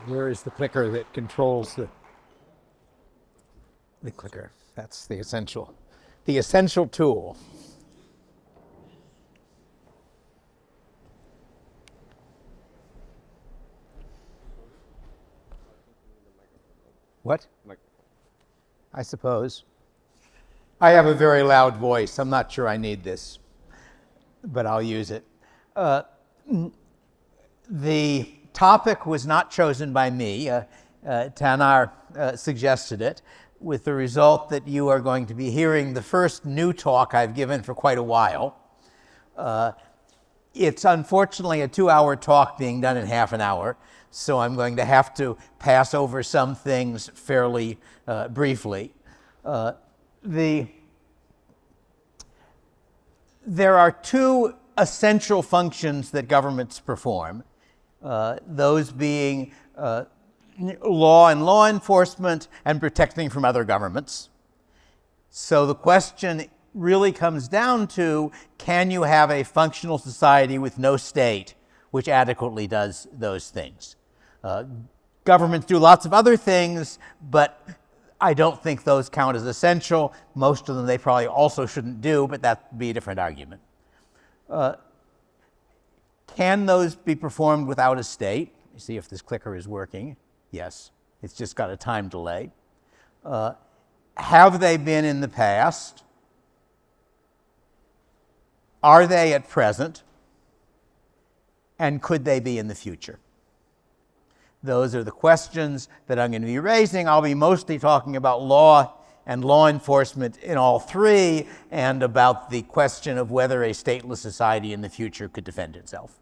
Where is the clicker that controls the clicker? That's the essential tool. What? I suppose. I have a very loud voice. I'm not sure I need this, but I'll use it. The topic was not chosen by me. Tanar suggested it, with the result that you are going to be hearing the first new talk I've given for quite a while. It's unfortunately a 2-hour talk being done in half an hour, so I'm going to have to pass over some things fairly briefly. There are two essential functions that governments perform, those being law and law enforcement and protecting from other governments. So the question really comes down to, can you have a functional society with no state which adequately does those things? Governments do lots of other things, but I don't think those count as essential. Most of them they probably also shouldn't do, but that would be a different argument. Can those be performed without a state? You see if this clicker is working. Yes, it's just got a time delay. Have they been in the past? Are they at present? And could they be in the future? Those are the questions that I'm going to be raising. I'll be mostly talking about law and law enforcement in all three, and about the question of whether a stateless society in the future could defend itself.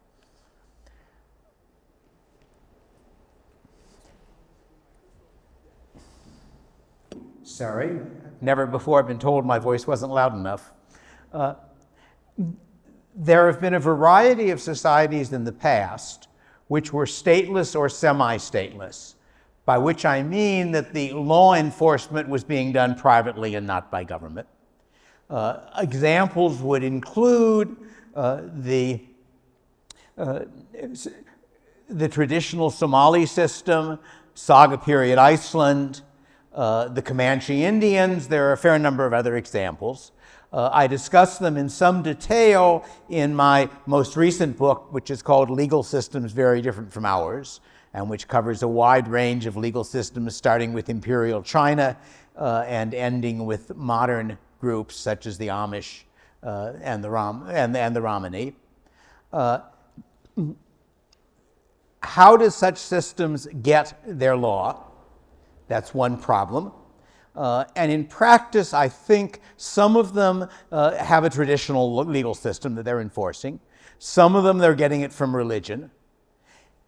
Sorry, never before been told my voice wasn't loud enough. There have been a variety of societies in the past which were stateless or semi-stateless, by which I mean that the law enforcement was being done privately and not by government. Examples would include the traditional Somali system, Saga period Iceland, the Comanche Indians. There are a fair number of other examples. I discuss them in some detail in my most recent book, which is called Legal Systems Very Different from Ours, and which covers a wide range of legal systems, starting with imperial China and ending with modern groups such as the Amish and the Romani. How do such systems get their law? That's one problem. And in practice, I think some of them have a traditional legal system that they're enforcing. Some of them, they're getting it from religion.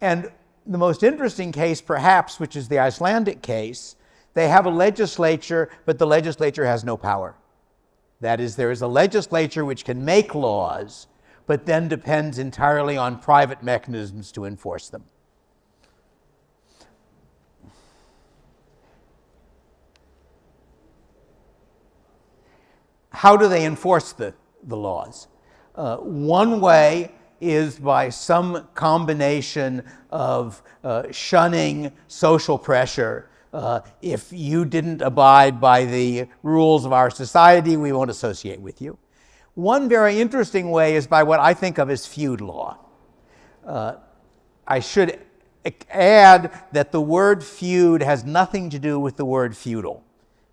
And the most interesting case, perhaps, which is the Icelandic case, they have a legislature, but the legislature has no power. That is, there is a legislature which can make laws, but then depends entirely on private mechanisms to enforce them. How do they enforce the laws? One way is by some combination of shunning social pressure. If you didn't abide by the rules of our society, we won't associate with you. One very interesting way is by what I think of as feud law. I should add that the word feud has nothing to do with the word feudal.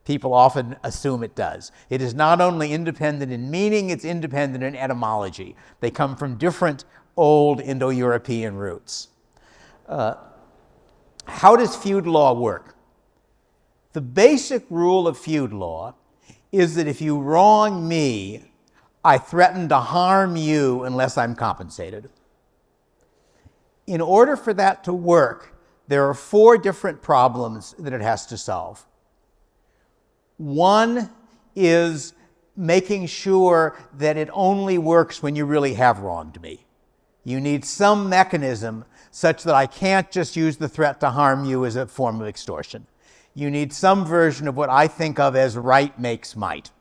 People often assume it does. It is not only independent in meaning, it's independent in etymology. They come from different old Indo-European roots. How does feud law work? The basic rule of feud law is that if you wrong me, I threaten to harm you unless I'm compensated. In order for that to work, there are 4 different problems that it has to solve. One is making sure that it only works when you really have wronged me. You need some mechanism such that I can't just use the threat to harm you as a form of extortion. You need some version of what I think of as right makes might.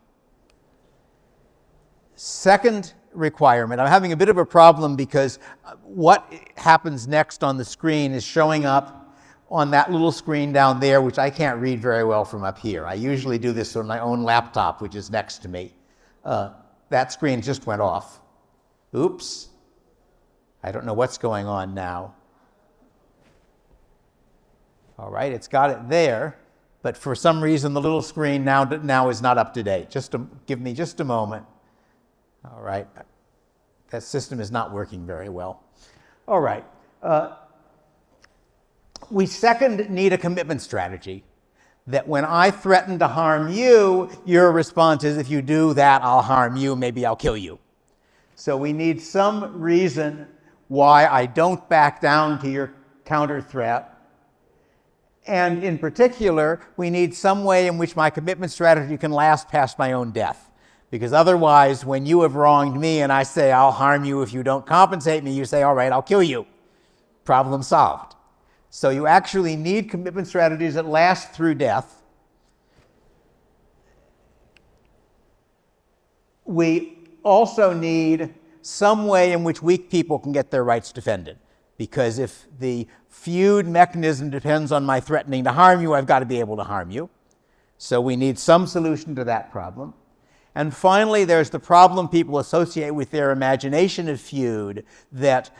Second requirement, I'm having a bit of a problem because what happens next on the screen is showing up on that little screen down there, which I can't read very well from up here. I usually do this on my own laptop, which is next to me. That screen just went off. Oops. I don't know what's going on now. All right, it's got it there, but for some reason the little screen now is not up to date. Give me just a moment. All right, that system is not working very well. All right, we second need a commitment strategy. That when I threaten to harm you, your response is, if you do that, I'll harm you, maybe I'll kill you. So we need some reason why I don't back down to your counter threat. And in particular, we need some way in which my commitment strategy can last past my own death. Because otherwise, when you have wronged me and I say, I'll harm you if you don't compensate me, you say, all right, I'll kill you. Problem solved. So you actually need commitment strategies that last through death. We also need some way in which weak people can get their rights defended. Because if the feud mechanism depends on my threatening to harm you, I've got to be able to harm you. So we need some solution to that problem. And finally, there's the problem people associate with their imagination of feud, that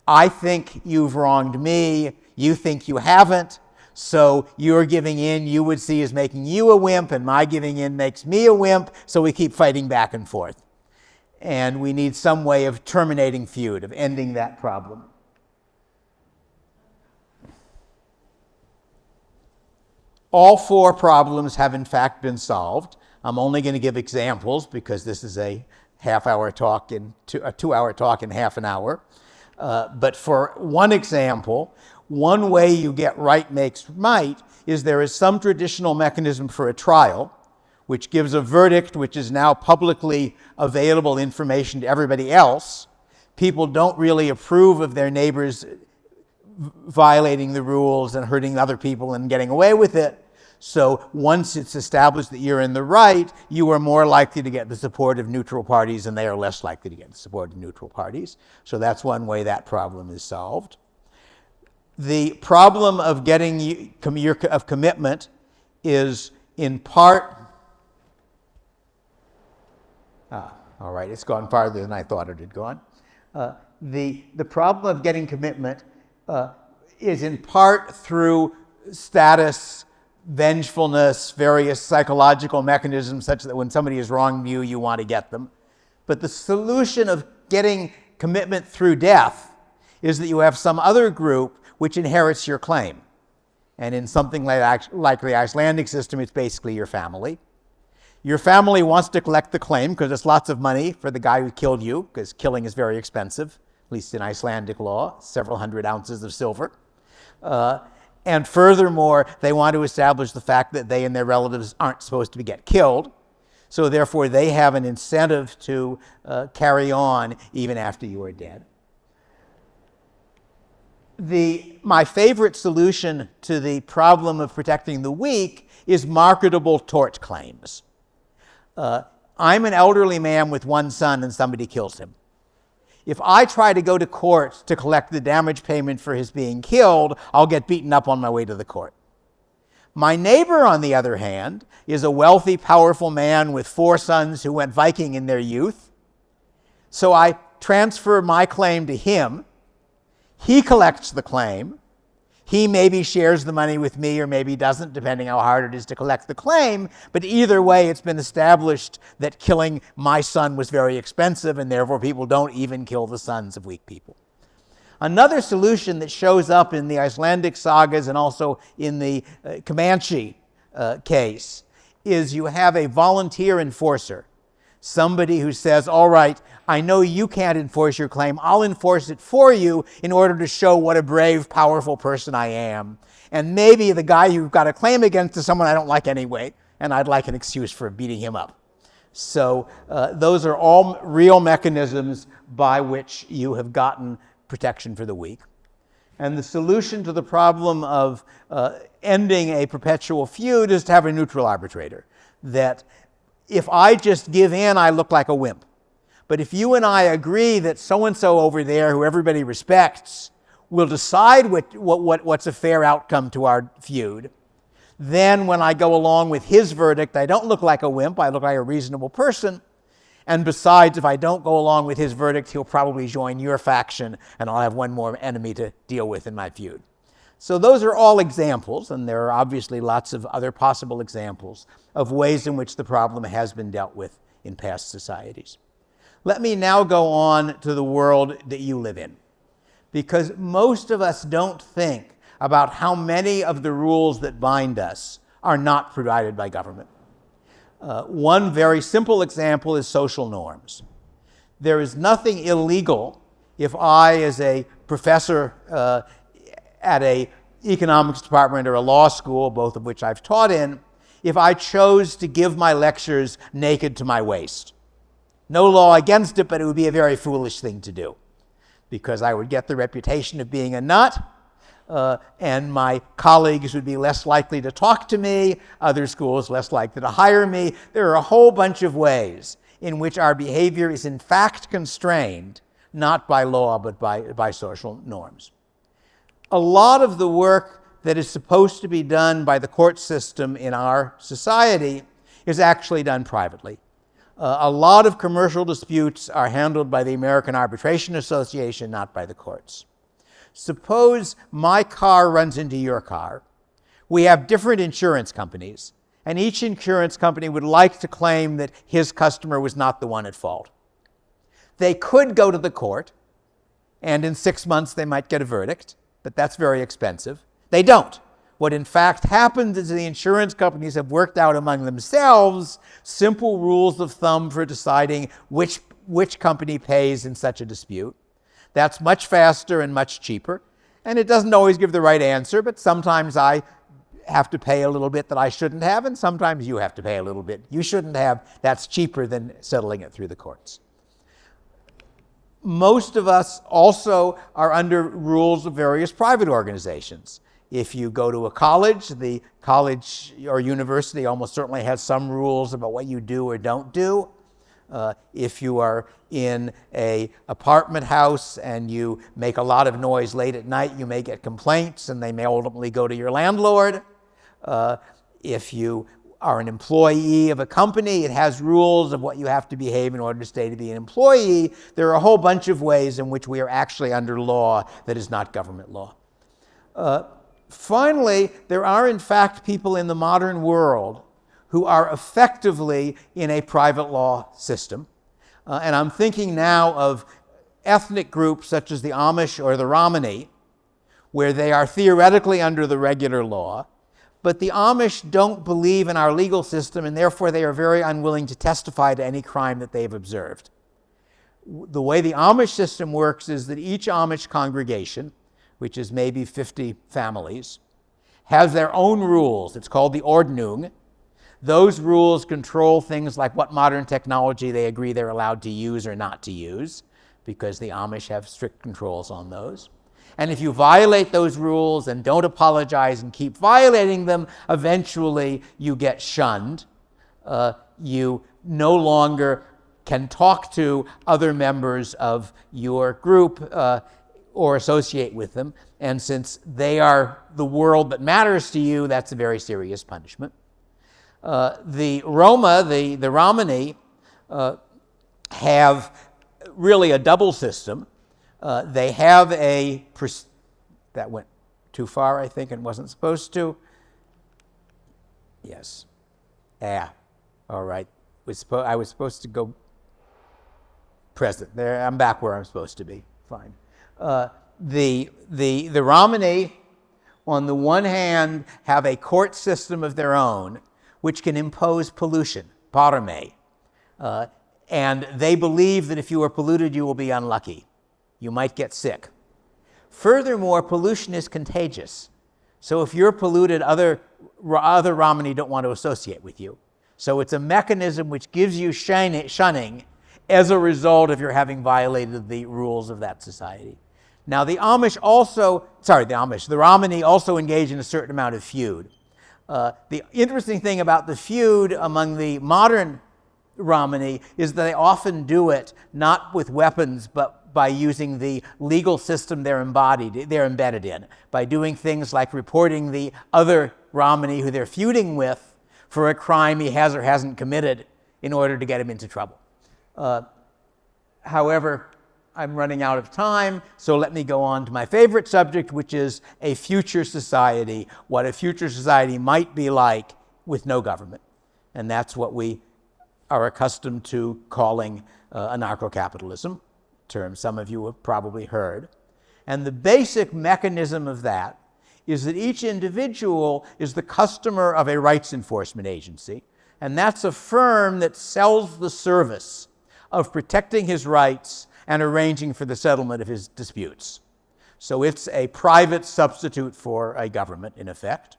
I think you've wronged me, you think you haven't, so you're giving in, you would see as making you a wimp, and my giving in makes me a wimp, so we keep fighting back and forth. And we need some way of terminating feud, of ending that problem. All four problems have in fact been solved. I'm only going to give examples because this is a half-hour talk a 2-hour talk in half an hour. But for one example, one way you get right makes might is there is some traditional mechanism for a trial which gives a verdict which is now publicly available information to everybody else. People don't really approve of their neighbors violating the rules and hurting other people and getting away with it. So once it's established that you're in the right, you are more likely to get the support of neutral parties, and they are less likely to get the support of neutral parties. So that's one way that problem is solved. The problem of getting of commitment is in part... all right, it's gone farther than I thought it had gone. The problem of getting commitment is in part through status, vengefulness, various psychological mechanisms such that when somebody has wronged you, you want to get them. But the solution of getting commitment through death is that you have some other group which inherits your claim. And in something like the Icelandic system, it's basically your family. Your family wants to collect the claim because it's lots of money for the guy who killed you, because killing is very expensive, at least in Icelandic law, several hundred ounces of silver. And furthermore, they want to establish the fact that they and their relatives aren't supposed to get killed. So therefore, they have an incentive to carry on even after you are dead. My favorite solution to the problem of protecting the weak is marketable tort claims. I'm an elderly man with one son and somebody kills him. If I try to go to court to collect the damage payment for his being killed, I'll get beaten up on my way to the court. My neighbor, on the other hand, is a wealthy, powerful man with 4 sons who went Viking in their youth. So I transfer my claim to him. He collects the claim. He maybe shares the money with me or maybe doesn't, depending how hard it is to collect the claim. But either way, it's been established that killing my son was very expensive, and therefore people don't even kill the sons of weak people. Another solution that shows up in the Icelandic sagas and also in the Comanche case is you have a volunteer enforcer. Somebody who says, all right, I know you can't enforce your claim. I'll enforce it for you in order to show what a brave, powerful person I am. And maybe the guy you've got a claim against is someone I don't like anyway, and I'd like an excuse for beating him up. So those are all real mechanisms by which you have gotten protection for the weak. And the solution to the problem of ending a perpetual feud is to have a neutral arbitrator. That if I just give in, I look like a wimp. But if you and I agree that so-and-so over there, who everybody respects, will decide what's a fair outcome to our feud. Then when I go along with his verdict, I don't look like a wimp, I look like a reasonable person. And besides, if I don't go along with his verdict, he'll probably join your faction, and I'll have one more enemy to deal with in my feud. So those are all examples, and there are obviously lots of other possible examples of ways in which the problem has been dealt with in past societies. Let me now go on to the world that you live in, because most of us don't think about how many of the rules that bind us are not provided by government. One very simple example is social norms. There is nothing illegal if I, as a professor at a economics department or a law school, both of which I've taught in, if I chose to give my lectures naked to my waist. No law against it, but it would be a very foolish thing to do, because I would get the reputation of being a nut, and my colleagues would be less likely to talk to me, other schools less likely to hire me. There are a whole bunch of ways in which our behavior is in fact constrained, not by law, but by social norms. A lot of the work that is supposed to be done by the court system in our society is actually done privately. A lot of commercial disputes are handled by the American Arbitration Association, not by the courts. Suppose my car runs into your car. We have different insurance companies, and each insurance company would like to claim that his customer was not the one at fault. They could go to the court, and in 6 months they might get a verdict, but that's very expensive. They don't. What in fact happens is the insurance companies have worked out among themselves simple rules of thumb for deciding which company pays in such a dispute. That's much faster and much cheaper, and it doesn't always give the right answer, but sometimes I have to pay a little bit that I shouldn't have, and sometimes you have to pay a little bit you shouldn't have. That's cheaper than settling it through the courts. Most of us also are under rules of various private organizations. If you go to a college, the college or university almost certainly has some rules about what you do or don't do. If you are in an apartment house and you make a lot of noise late at night, you may get complaints and they may ultimately go to your landlord. If you are an employee of a company, it has rules of what you have to behave in order to stay to be an employee. There are a whole bunch of ways in which we are actually under law that is not government law. Finally, there are in fact people in the modern world who are effectively in a private law system. And I'm thinking now of ethnic groups such as the Amish or the Romani, where they are theoretically under the regular law, but the Amish don't believe in our legal system, and therefore they are very unwilling to testify to any crime that they've observed. The way the Amish system works is that each Amish congregation, which is maybe 50 families, has their own rules. It's called the Ordnung. Those rules control things like what modern technology they agree they're allowed to use or not to use, because the Amish have strict controls on those. And if you violate those rules and don't apologize and keep violating them, eventually you get shunned. You no longer can talk to other members of your group or associate with them. And since they are the world that matters to you, that's a very serious punishment. The Roma, the Romani, have really a double system. They have that went too far, I think, and wasn't supposed to. Yes. All right. I was supposed to go present. There, I'm back where I'm supposed to be. Fine. The Romani, on the one hand, have a court system of their own, which can impose pollution, parme. And they believe that if you are polluted, you will be unlucky. You might get sick. Furthermore, pollution is contagious. So if you're polluted, other Romani don't want to associate with you. So it's a mechanism which gives you shunning as a result of your having violated the rules of that society. Now the Romani also engage in a certain amount of feud. The interesting thing about the feud among the modern Romany is that they often do it not with weapons, but by using the legal system they're embedded in, by doing things like reporting the other Romany who they're feuding with for a crime he has or hasn't committed in order to get him into trouble. However, I'm running out of time, so let me go on to my favorite subject, which is a future society, what a future society might be like with no government. And that's what we are accustomed to calling anarcho-capitalism, term some of you have probably heard. And the basic mechanism of that is that each individual is the customer of a rights enforcement agency, and that's a firm that sells the service of protecting his rights and arranging for the settlement of his disputes. So it's a private substitute for a government, in effect.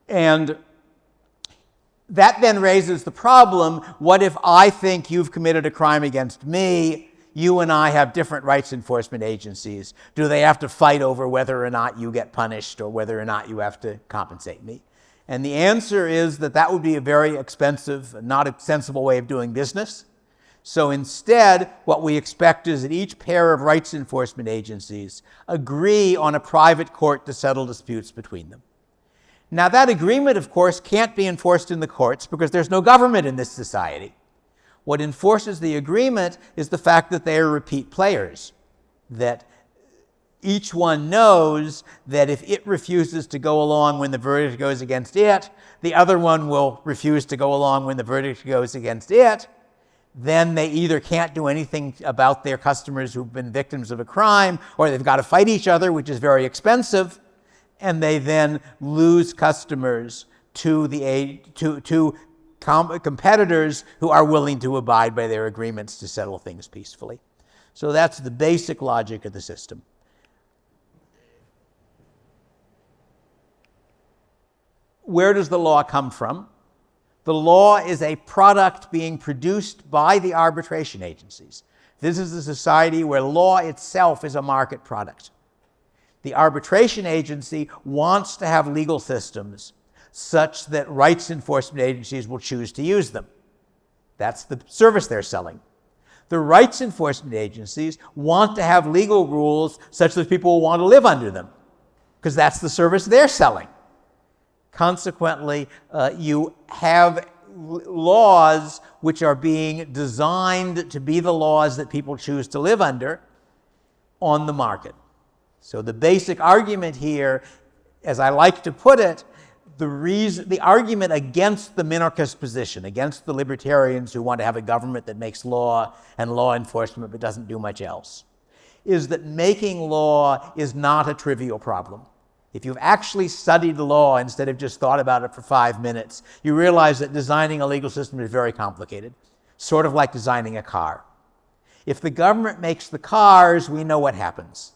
And that then raises the problem, what if I think you've committed a crime against me, you and I have different rights enforcement agencies? Do they have to fight over whether or not you get punished or whether or not you have to compensate me? And the answer is that that would be a very expensive, not a sensible way of doing business. So instead, what we expect is that each pair of rights enforcement agencies agree on a private court to settle disputes between them. Now, that agreement, of course, can't be enforced in the courts because there's no government in this society. What enforces the agreement is the fact that they are repeat players, that each one knows that if it refuses to go along when the verdict goes against it, the other one will refuse to go along when the verdict goes against it. Then they either can't do anything about their customers who've been victims of a crime, or they've got to fight each other, which is very expensive, and they then lose customers to competitors who are willing to abide by their agreements to settle things peacefully. So that's the basic logic of the system. Where does the law come from? The law is a product being produced by the arbitration agencies. This is a society where law itself is a market product. The arbitration agency wants to have legal systems such that rights enforcement agencies will choose to use them. That's the service they're selling. The rights enforcement agencies want to have legal rules such that people will want to live under them, because that's the service they're selling. Consequently, you have laws which are being designed to be the laws that people choose to live under on the market. So the basic argument here, as I like to put it, the argument against the minarchist position, against the libertarians who want to have a government that makes law and law enforcement but doesn't do much else, is that making law is not a trivial problem. If you've actually studied the law instead of just thought about it for 5 minutes, you realize that designing a legal system is very complicated, sort of like designing a car. If the government makes the cars, we know what happens.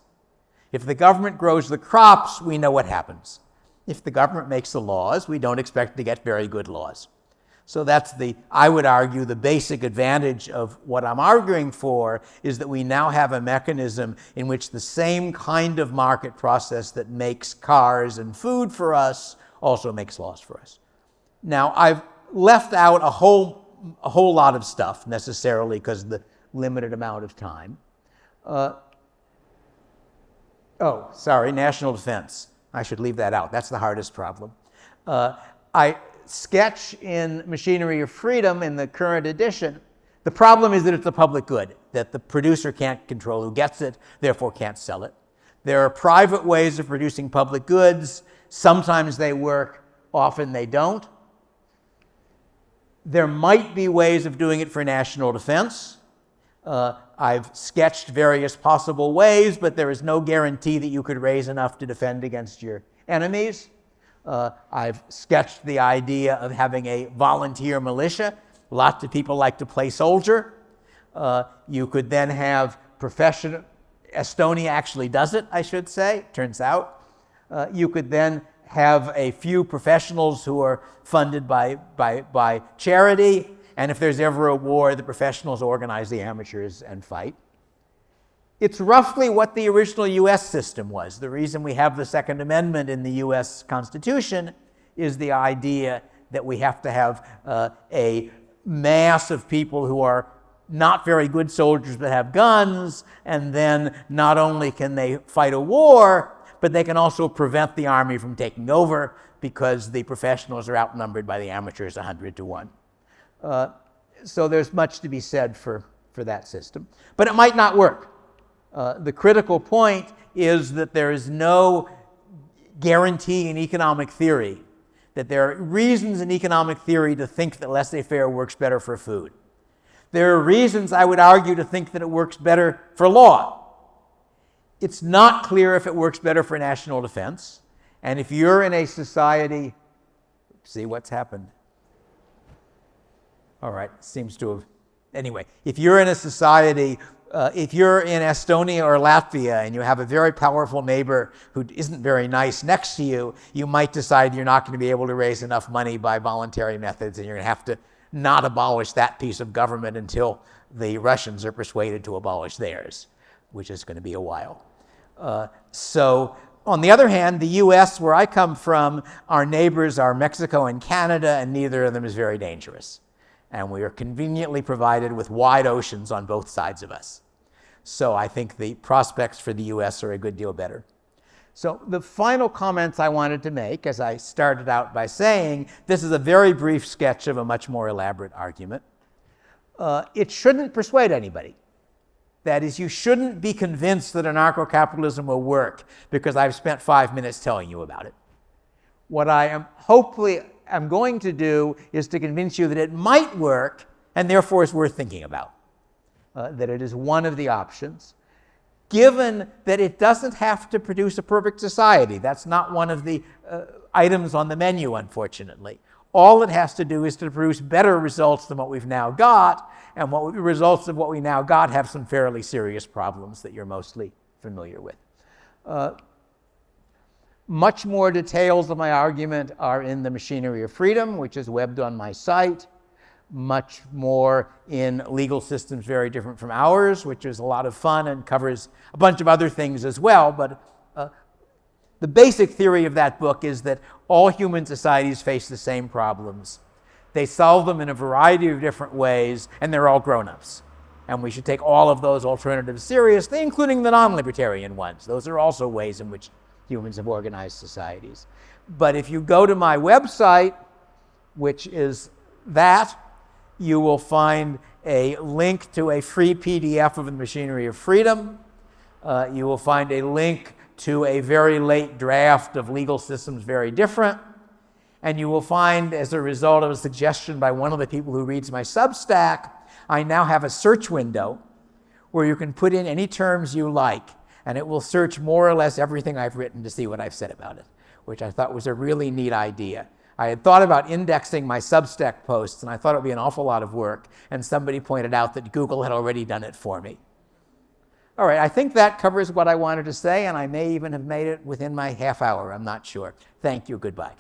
If the government grows the crops, we know what happens. If the government makes the laws, we don't expect to get very good laws. So that's I would argue, the basic advantage of what I'm arguing for is that we now have a mechanism in which the same kind of market process that makes cars and food for us also makes laws for us. Now, I've left out a whole lot of stuff necessarily because of the limited amount of time. National defense. I should leave that out. That's the hardest problem. I sketch in Machinery of Freedom in the current edition. The problem is that it's a public good, that the producer can't control who gets it, therefore can't sell it. There are private ways of producing public goods. Sometimes they work, often they don't. There might be ways of doing it for national defense. I've sketched various possible ways, but there is no guarantee that you could raise enough to defend against your enemies. I've sketched the idea of having a volunteer militia. Lots of people like to play soldier. You could then have professional. Estonia actually does it, I should say, turns out. You could then have a few professionals who are funded by charity. And if there's ever a war, the professionals organize the amateurs and fight. It's roughly what the original U.S. system was. The reason we have the Second Amendment in the U.S. Constitution is the idea that we have to have a mass of people who are not very good soldiers but have guns, and then not only can they fight a war, but they can also prevent the army from taking over because the professionals are outnumbered by the amateurs 100 to 1. So there's much to be said for that system. But it might not work. The critical point is that there is no guarantee in economic theory that there are reasons in economic theory to think that laissez-faire works better for food. There are reasons, I would argue, to think that it works better for law. It's not clear if it works better for national defense. And if you're in a society, see what's happened. All right, seems to have, anyway, if you're in a society, if you're in Estonia or Latvia and you have a very powerful neighbor who isn't very nice next to you, you might decide you're not going to be able to raise enough money by voluntary methods and you're going to have to not abolish that piece of government until the Russians are persuaded to abolish theirs, which is going to be a while. So on the other hand, the US, where I come from, our neighbors are Mexico and Canada, and neither of them is very dangerous. And we are conveniently provided with wide oceans on both sides of us. So I think the prospects for the US are a good deal better. So the final comments I wanted to make, as I started out by saying, this is a very brief sketch of a much more elaborate argument. It shouldn't persuade anybody. That is, you shouldn't be convinced that anarcho-capitalism will work because I've spent 5 minutes telling you about it. What I am hopefully I'm going to do is to convince you that it might work and therefore is worth thinking about, that it is one of the options, given that it doesn't have to produce a perfect society. That's not one of the items on the menu, unfortunately. All it has to do is to produce better results than what we've now got, and what results of what we now got have some fairly serious problems that you're mostly familiar with. Much more details of my argument are in The Machinery of Freedom, which is webbed on my site. Much more in Legal Systems Very Different from Ours, which is a lot of fun and covers a bunch of other things as well. But the basic theory of that book is that all human societies face the same problems. They solve them in a variety of different ways, and they're all grown-ups. And we should take all of those alternatives seriously, including the non-libertarian ones. Those are also ways in which humans have organized societies. But if you go to my website, which is that, you will find a link to a free PDF of The Machinery of Freedom. You will find a link to a very late draft of Legal Systems Very Different. And you will find, as a result of a suggestion by one of the people who reads my Substack, I now have a search window where you can put in any terms you like, and it will search more or less everything I've written to see what I've said about it, which I thought was a really neat idea. I had thought about indexing my Substack posts, and I thought it would be an awful lot of work, and somebody pointed out that Google had already done it for me. All right, I think that covers what I wanted to say, and I may even have made it within my half hour. I'm not sure. Thank you. Goodbye.